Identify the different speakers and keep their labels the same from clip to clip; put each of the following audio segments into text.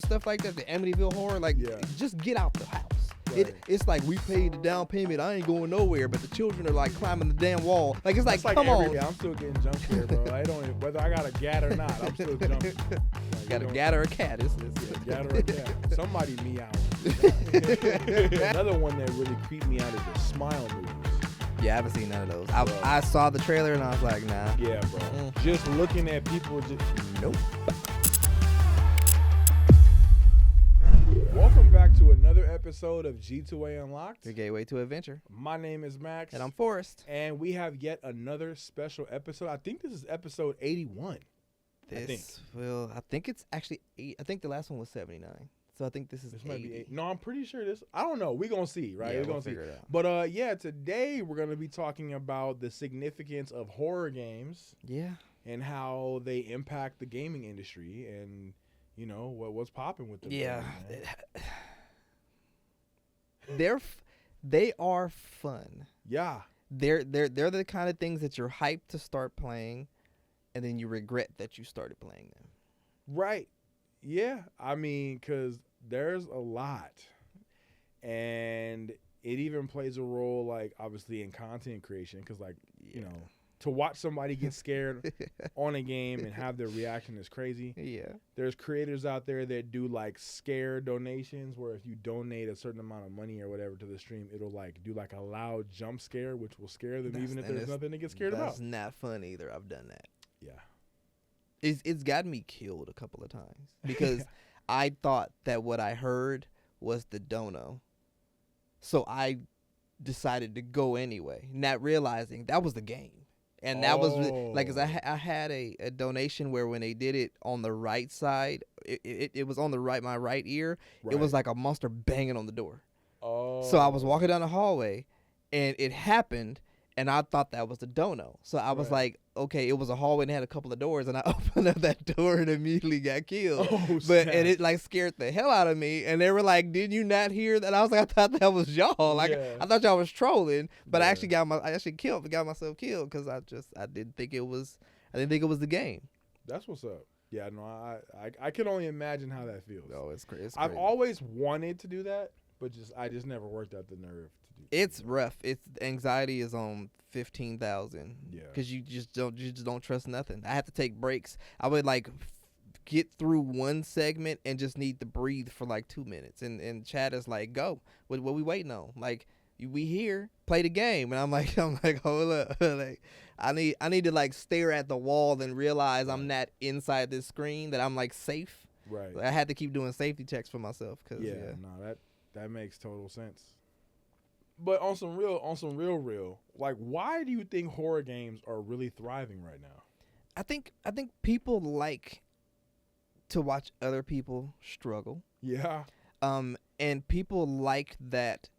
Speaker 1: stuff like that, the Amityville horror, like just get out the house. Right. It's like we paid the down payment. I ain't going nowhere, but the children are like climbing the damn wall. Like it's like come on.
Speaker 2: I'm still getting jump scared, bro. I don't whether I got a gat or not. I'm still jumping. Like,
Speaker 1: got a gat or a cat?
Speaker 2: Gat or a cat. Somebody meow. Another one that really creeped me out is the Smile movies.
Speaker 1: Yeah, I haven't seen none of those. I saw the trailer and I was like, nah.
Speaker 2: Yeah, bro. Just looking at people, nope. Welcome back to another episode of G2A Unlocked.
Speaker 1: Your gateway to adventure.
Speaker 2: My name is Max.
Speaker 1: And I'm Forrest.
Speaker 2: And we have yet another special episode. I think this is episode 81.
Speaker 1: I think it's actually 8. I think the last one was 79. So I think this might be 8.
Speaker 2: No, I'm pretty sure this. I don't know. We're going to see, right?
Speaker 1: Yeah,
Speaker 2: we're going to
Speaker 1: figure it out.
Speaker 2: But today we're going to be talking about the significance of horror games.
Speaker 1: Yeah.
Speaker 2: And how they impact the gaming industry and, you know, what's popping with them.
Speaker 1: Yeah. They are fun.
Speaker 2: Yeah.
Speaker 1: They're the kind of things that you're hyped to start playing and then you regret that you started playing them.
Speaker 2: Right. Yeah. I mean, because there's a lot. And it even plays a role, like, obviously in content creation. Because, like, you know, to watch somebody get scared on a game and have their reaction is crazy.
Speaker 1: Yeah.
Speaker 2: There's creators out there that do, like, scare donations where if you donate a certain amount of money or whatever to the stream, it'll, like, do, like, a loud jump scare, which will scare them even if there's nothing to get scared about.
Speaker 1: That's not fun either. I've done that.
Speaker 2: Yeah.
Speaker 1: It's gotten me killed a couple of times because I thought that what I heard was the dono. So I decided to go anyway, not realizing that was the game. And that was like, cause I had a donation where when they did it on the right side, it was on my right ear. Right. It was like a monster banging on the door. Oh. So I was walking down the hallway, and it happened, and I thought that was the dono. So I was like, okay, it was a hallway and it had a couple of doors, and I opened up that door and immediately got killed. And it like scared the hell out of me. And they were like, "Did you not hear that?" I was like, "I thought that was y'all. Like, I thought y'all was trolling." But I actually got myself killed because I didn't think it was the game.
Speaker 2: That's what's up. Yeah, no, I can only imagine how that feels.
Speaker 1: Oh, it's crazy.
Speaker 2: I've always wanted to do that, but I just never worked out the nerve.
Speaker 1: It's rough. It's anxiety is on 15,000. Yeah. Because you just don't trust nothing. I have to take breaks. I would like get through one segment and just need to breathe for like 2 minutes. And Chad is like, "Go. What we waiting on? Like, we here. Play the game." And I'm like, hold up. Like, I need to like stare at the wall and realize I'm not inside this screen, that I'm like safe.
Speaker 2: Right.
Speaker 1: I had to keep doing safety checks for myself. Cause,
Speaker 2: no, that makes total sense. But on some real, like, why do you think horror games are really thriving right now?
Speaker 1: I think people like to watch other people struggle. Yeah. And people like that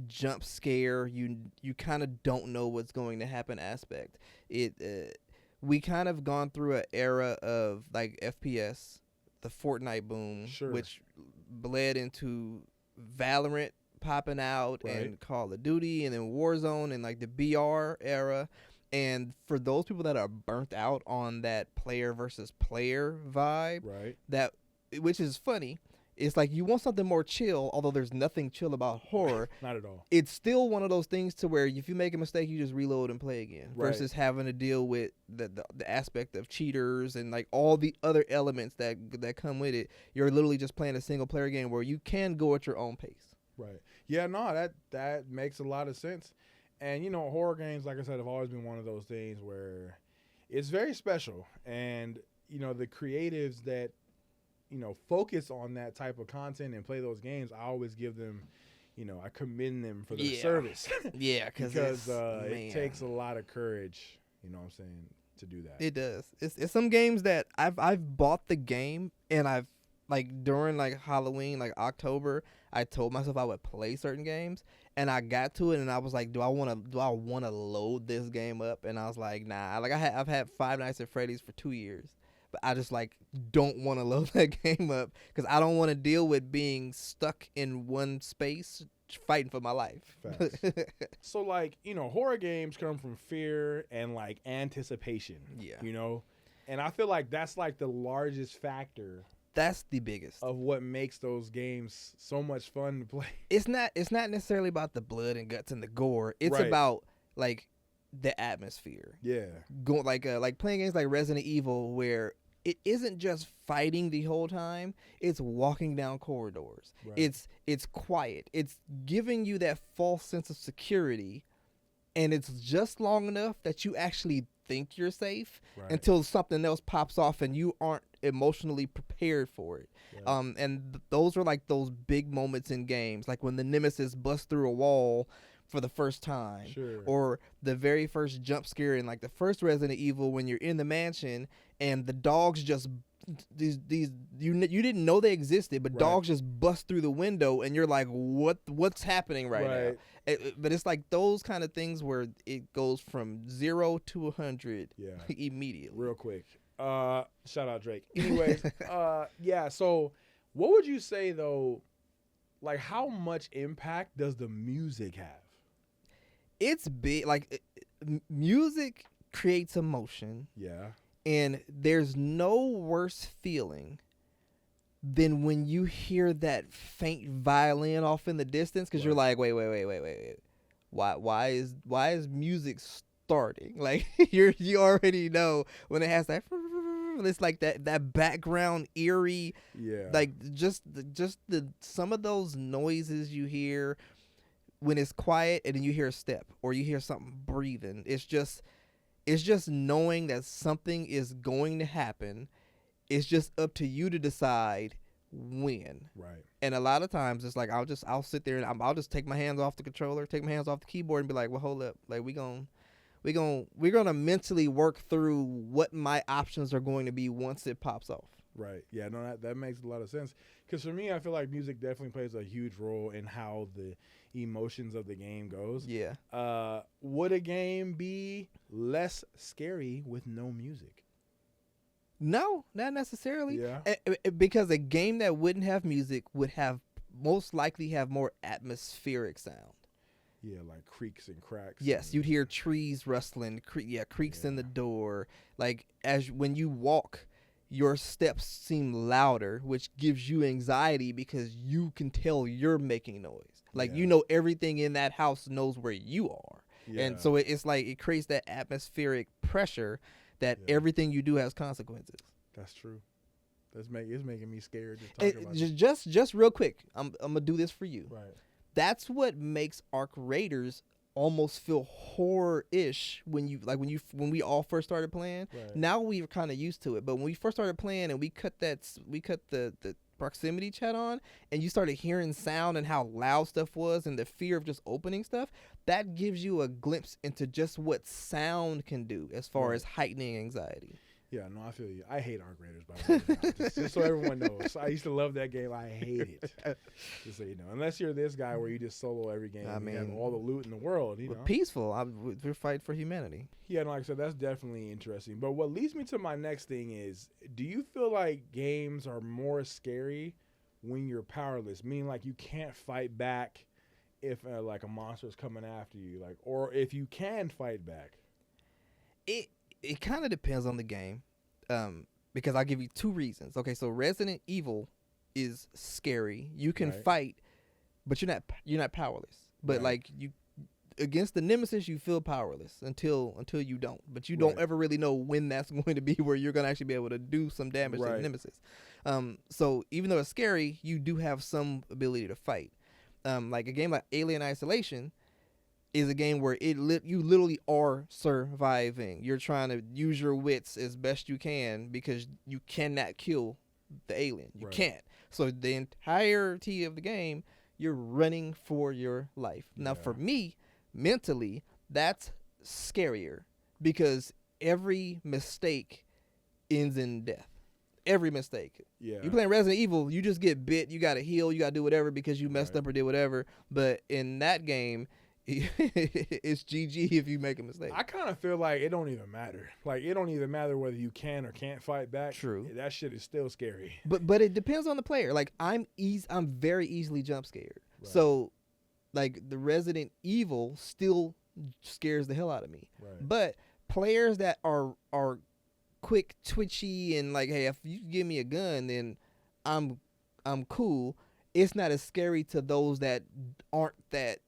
Speaker 1: jump scare. You kind of don't know what's going to happen aspect. We kind of gone through an era of like FPS, the Fortnite boom, which bled into Valorant popping out, and Call of Duty, and then Warzone, and like the BR era. And for those people that are burnt out on that player versus player vibe, which is funny, it's like you want something more chill, although there's nothing chill about horror.
Speaker 2: Not at all.
Speaker 1: It's still one of those things to where if you make a mistake, you just reload and play again, versus having to deal with the aspect of cheaters and like all the other elements that come with it. You're literally just playing a single player game where you can go at your own pace.
Speaker 2: Right. Yeah, no, that makes a lot of sense. And, you know, horror games, like I said, have always been one of those things where it's very special. And, you know, the creatives that, you know, focus on that type of content and play those games, I always give them, you know, I commend them for their service.
Speaker 1: Yeah,
Speaker 2: because it takes a lot of courage, you know what I'm saying, to do that.
Speaker 1: It does. It's some games that I've bought the game, and I've, like, during, like, Halloween, like, October, I told myself I would play certain games, and I got to it, and I was like, do I want to load this game up? And I was like, nah. Like, I've had Five Nights at Freddy's for 2 years, but I just, like, don't want to load that game up because I don't want to deal with being stuck in one space fighting for my life.
Speaker 2: So, like, you know, horror games come from fear and, like, anticipation. Yeah. You know? And I feel like that's, like, the largest factor
Speaker 1: That's the biggest
Speaker 2: of what makes those games so much fun to play.
Speaker 1: It's not necessarily about the blood and guts and the gore. It's
Speaker 2: Right.
Speaker 1: about like the atmosphere.
Speaker 2: Yeah.
Speaker 1: Going like playing games like Resident Evil where it isn't just fighting the whole time, it's walking down corridors.
Speaker 2: Right.
Speaker 1: It's quiet. It's giving you that false sense of security, and it's just long enough that you actually think you're safe
Speaker 2: Right.
Speaker 1: until something else pops off and you aren't emotionally prepared for it.
Speaker 2: Yeah.
Speaker 1: Those are like those big moments in games, like when the nemesis busts through a wall for the first time,
Speaker 2: Sure.
Speaker 1: or the very first jump scare in like the first Resident Evil when you're in the mansion and the dogs just these you didn't know they existed, but
Speaker 2: Right.
Speaker 1: dogs just bust through the window and you're like, what's happening right now? But it's like those kind of things where it goes from 0 to 100
Speaker 2: Yeah.
Speaker 1: immediately.
Speaker 2: Real quick. Shout out Drake. Anyways, yeah, so what would you say though, like how much impact does the music have?
Speaker 1: It's big. Like music creates emotion,
Speaker 2: Yeah.
Speaker 1: and there's no worse feeling than when you hear that faint violin off in the distance because you're
Speaker 2: Right.
Speaker 1: like, wait. Why is music starting? Like you already know when it has that. It's like that background eerie,
Speaker 2: Yeah.
Speaker 1: like just the some of those noises you hear when it's quiet and then you hear a step or you hear something breathing. It's just knowing that something is going to happen. It's just up to you to decide when.
Speaker 2: Right.
Speaker 1: And a lot of times it's like I'll sit there and I'll just take my hands off the controller, take my hands off the keyboard, and be like, well, hold up, like we're gonna mentally work through what my options are going to be once it pops off.
Speaker 2: Right. Yeah, no, that makes a lot of sense. Because for me, I feel like music definitely plays a huge role in how the emotions of the game goes.
Speaker 1: Yeah.
Speaker 2: Would a game be less scary with no music?
Speaker 1: No, not necessarily.
Speaker 2: Yeah.
Speaker 1: Because a game that wouldn't have music would have most likely have more atmospheric sound.
Speaker 2: Yeah, like creaks and cracks.
Speaker 1: Yes, you'd hear trees rustling, creaks in the door. Like when you walk, your steps seem louder, which gives you anxiety because you can tell you're making noise. Like you know everything in that house knows where you are.
Speaker 2: Yeah.
Speaker 1: And so it's like it creates that atmospheric pressure that everything you do has consequences.
Speaker 2: That's true. It's making me scared just talking about it.
Speaker 1: Just real quick, I'm gonna do this for you.
Speaker 2: Right.
Speaker 1: That's what makes Arc Raiders almost feel horror-ish when we all first started playing.
Speaker 2: Right.
Speaker 1: Now we're kind of used to it, but when we first started playing and we cut the proximity chat on and you started hearing sound and how loud stuff was and the fear of just opening stuff, that gives you a glimpse into just what sound can do as far as heightening anxiety.
Speaker 2: Yeah, no, I feel you. I hate Arc Raiders, by the way. just so everyone knows. I used to love that game. I hate it. Just so you know. Unless you're this guy where you just solo every game. You have all the loot in the world, you know.
Speaker 1: Peaceful. We're fighting for humanity.
Speaker 2: Yeah, no, like I said, that's definitely interesting. But what leads me to my next thing is, do you feel like games are more scary when you're powerless? Meaning like you can't fight back if like a monster's coming after you, like, or if you can fight back?
Speaker 1: It kind of depends on the game, because I'll give you two reasons. Okay, so Resident Evil is scary. You can fight, but you're not powerless. But like you against the nemesis, you feel powerless until you don't. But you don't ever really know when that's going to be where you're going to actually be able to do some damage to the nemesis. So even though it's scary, you do have some ability to fight. Like a game like Alien Isolation is a game where you literally are surviving. You're trying to use your wits as best you can because you cannot kill the alien. You can't. So the entirety of the game, you're running for your life. Now, for me, mentally, that's scarier because every mistake ends in death. Every mistake.
Speaker 2: Yeah.
Speaker 1: You playing Resident Evil, you just get bit, you got to heal, you got to do whatever because you messed up or did whatever. But in that game, it's GG if you make a mistake.
Speaker 2: I kind of feel like it don't even matter. Like it don't even matter whether you can or can't fight back.
Speaker 1: True.
Speaker 2: That shit is still scary.
Speaker 1: But it depends on the player. Like I'm very easily jump scared.
Speaker 2: Right.
Speaker 1: So like the Resident Evil still scares the hell out of me.
Speaker 2: Right.
Speaker 1: But players that are quick, twitchy, and like, hey, if you give me a gun, then I'm cool. It's not as scary to those that aren't that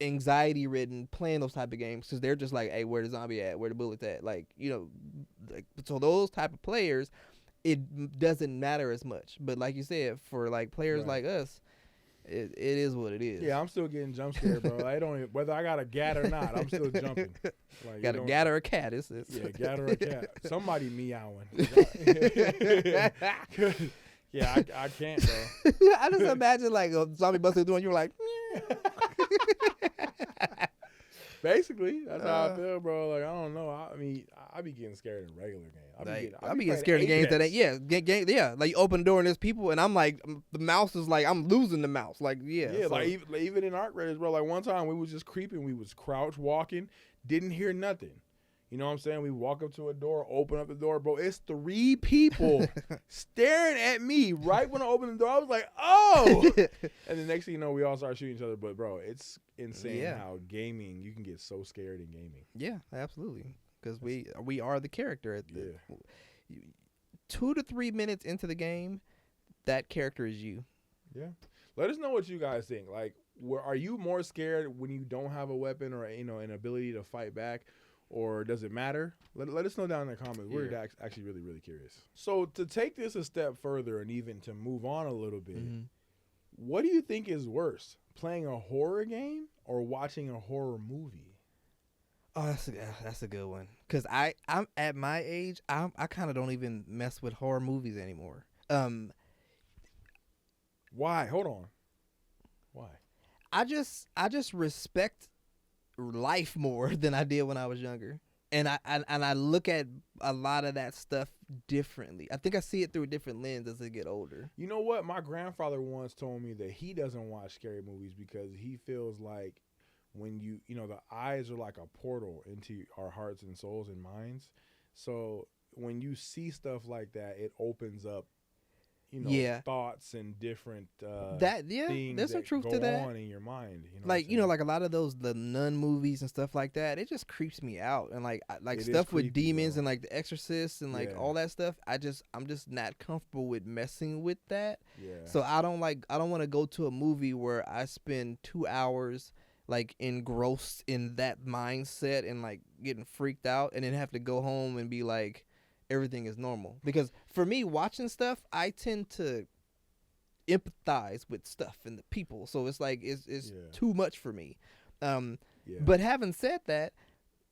Speaker 1: anxiety ridden playing those type of games, because they're just like, hey, where the zombie at, where the bullet's at, like, you know, like, so those type of players, it doesn't matter as much. But like you said, for like players like us, it is what it is.
Speaker 2: Yeah, I'm still getting jump scared, bro. I don't even, whether I got a gat or not, I'm still jumping. Like,
Speaker 1: got a gat or a cat? It's
Speaker 2: yeah, gat or a cat. Somebody meowing. Yeah, I can't, bro.
Speaker 1: I just imagine like a zombie busting through and you're like,
Speaker 2: basically, that's how I feel, bro. Like, I don't know. I mean, I be getting scared in regular games.
Speaker 1: I be getting scared in games that ain't, yeah. Like, you open the door and there's people, and I'm like, the mouse is like, I'm losing the mouse. Like, yeah.
Speaker 2: Yeah,
Speaker 1: so.
Speaker 2: like even in Arc Raiders, bro. Like, one time we was just creeping. We was crouch walking, didn't hear nothing. You know what I'm saying? We walk up to a door, open up the door, bro. It's 3 people staring at me right when I opened the door. I was like, oh! And the next thing you know, we all start shooting each other. But, bro, it's insane how gaming, you can get so scared in gaming.
Speaker 1: Yeah, absolutely. Because we are the character. At the 2 to 3 minutes into the game, that character is you. Yeah.
Speaker 2: Let us know what you guys think. Like, are you more scared when you don't have a weapon or, you know, an ability to fight back? Or does it matter? Let us know down in the comments. We're actually really, really curious. So to take this a step further and even to move on a little bit, what do you think is worse, playing a horror game or watching a horror movie?
Speaker 1: Oh, that's a good one. Because I'm at my age, I kind of don't even mess with horror movies anymore.
Speaker 2: Why? Hold on. Why?
Speaker 1: I just respect life more than I did when I was younger, and I look at a lot of that stuff differently. I think I see it through a different lens as I get older.
Speaker 2: You know what? My grandfather once told me that he doesn't watch scary movies because he feels like when you know, the eyes are like a portal into our hearts and souls and minds. So when you see stuff like that, it opens up, you know, thoughts and different things
Speaker 1: there's some truth
Speaker 2: go
Speaker 1: to that
Speaker 2: on in your mind. You know,
Speaker 1: like, you know, like a lot of the nun movies and stuff like that, it just creeps me out. And like stuff with demons and like The Exorcist and like all that stuff, I'm just not comfortable with messing with that. Yeah. So I don't want to go to a movie where I spend 2 hours like engrossed in that mindset and like getting freaked out, and then have to go home and be like, everything is normal. Because for me, watching stuff, I tend to empathize with stuff and the people. So it's like, it's too much for me. But having said that,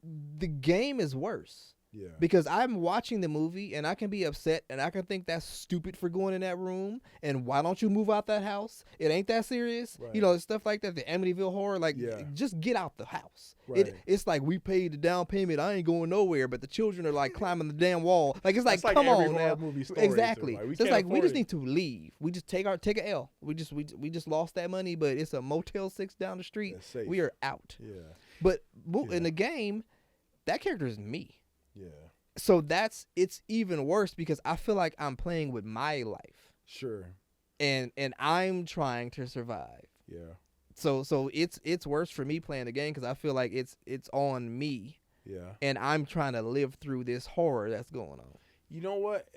Speaker 1: the game is worse. Yeah. Because I'm watching the movie and I can be upset and I can think that's stupid for going in that room, and why don't you move out that house? It ain't that serious. Right. You know, stuff like that, the Amityville horror, like, just get out the house. Right. It's like, we paid the down payment, I ain't going nowhere, but the children are like climbing the damn wall. Like, it's like, come on now. Exactly. Like, it's like, we just need to leave. We just take a L. We just lost that money, but it's a Motel 6 down the street. We are out. Yeah. But in the game, that character is me. Yeah. So it's even worse because I feel like I'm playing with my life. Sure. And I'm trying to survive. Yeah. So it's worse for me playing the game because I feel like it's on me. Yeah. And I'm trying to live through this horror that's going on.
Speaker 2: You know what?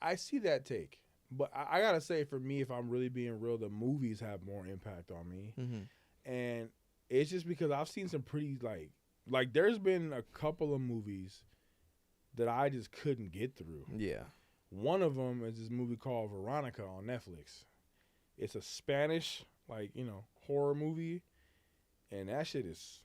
Speaker 2: I see that take. But I gotta say, for me, if I'm really being real, the movies have more impact on me. Mm-hmm. And it's just because I've seen some pretty like there's been a couple of movies that I just couldn't get through. Yeah. One of them is this movie called Veronica on Netflix. It's a Spanish, horror movie. And that shit is,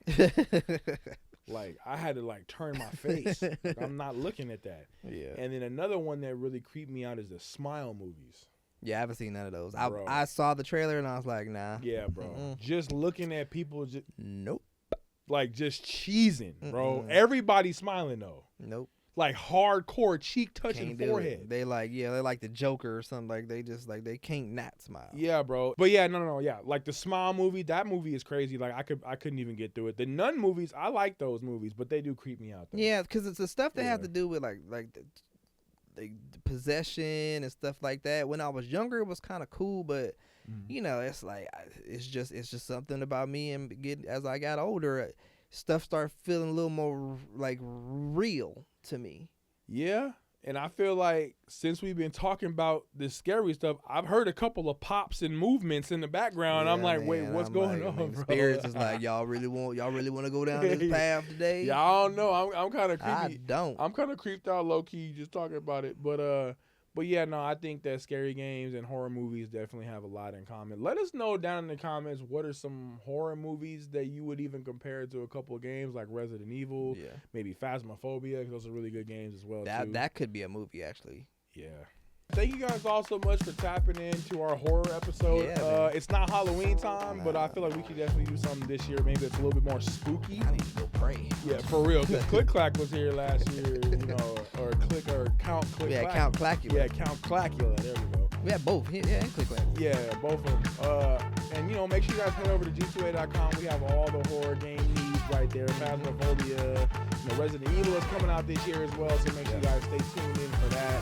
Speaker 2: I had to, turn my face. I'm not looking at that. Yeah. And then another one that really creeped me out is the Smile movies.
Speaker 1: Yeah, I haven't seen none of those. I saw the trailer and I was like, nah.
Speaker 2: Yeah, bro. Just looking at people just...
Speaker 1: Nope.
Speaker 2: Just cheesing, bro. Everybody's smiling, though.
Speaker 1: Nope.
Speaker 2: Hardcore cheek touching forehead.
Speaker 1: They they're like the Joker or something. Like, they just they can't not smile.
Speaker 2: Yeah, bro. But yeah, no, yeah. Like the Smile movie, that movie is crazy. Like I couldn't even get through it. The Nun movies, I like those movies, but they do creep me out though.
Speaker 1: Yeah, because it's the stuff that have to do with the possession and stuff like that. When I was younger, it was kind of cool, but you know, it's like it's just something about me. And as I got older, stuff started feeling a little more real to me.
Speaker 2: Yeah, And I feel like since we've been talking about this scary stuff, I've heard a couple of pops and movements in the background.
Speaker 1: Yeah,
Speaker 2: I'm like,
Speaker 1: man,
Speaker 2: wait, what's going on,
Speaker 1: the
Speaker 2: bro?
Speaker 1: spirits is like, y'all really want to go down this path today?
Speaker 2: Yeah, I don't know. I'm kind of creepy.
Speaker 1: I don't.
Speaker 2: I'm kind of creeped out low key just talking about it. But yeah, no, I think that scary games and horror movies definitely have a lot in common. Let us know down in the comments what are some horror movies that you would even compare to a couple of games like Resident Evil, maybe Phasmophobia, because those are really good games as well.
Speaker 1: That could be a movie actually.
Speaker 2: Yeah. Thank you guys all so much for tapping into our horror episode.
Speaker 1: Yeah,
Speaker 2: it's not Halloween time, but I feel like we could definitely do something this year. Maybe it's a little bit more spooky.
Speaker 1: I need to go pray.
Speaker 2: Yeah, for real. Because Click Clack was here last year, or Count Click Clack.
Speaker 1: Count Clackula.
Speaker 2: Yeah, Count Clackula. There we go.
Speaker 1: We have both. Yeah, and Click Clack.
Speaker 2: Yeah, both of them. And make sure you guys head over to G2A.com. We have all the horror game needs right there. Phasmophobia, Resident Evil is coming out this year as well, so make sure you guys stay tuned in for that.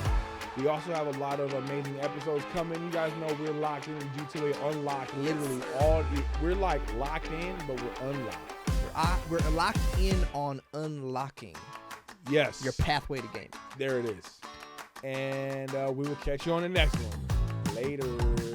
Speaker 2: We also have a lot of amazing episodes coming. You guys know we're locked in G2A Unlocked. Literally we're like locked in, but we're unlocked.
Speaker 1: We're locked in on unlocking.
Speaker 2: Yes.
Speaker 1: Your pathway to game.
Speaker 2: There it is. And we will catch you on the next one. Later.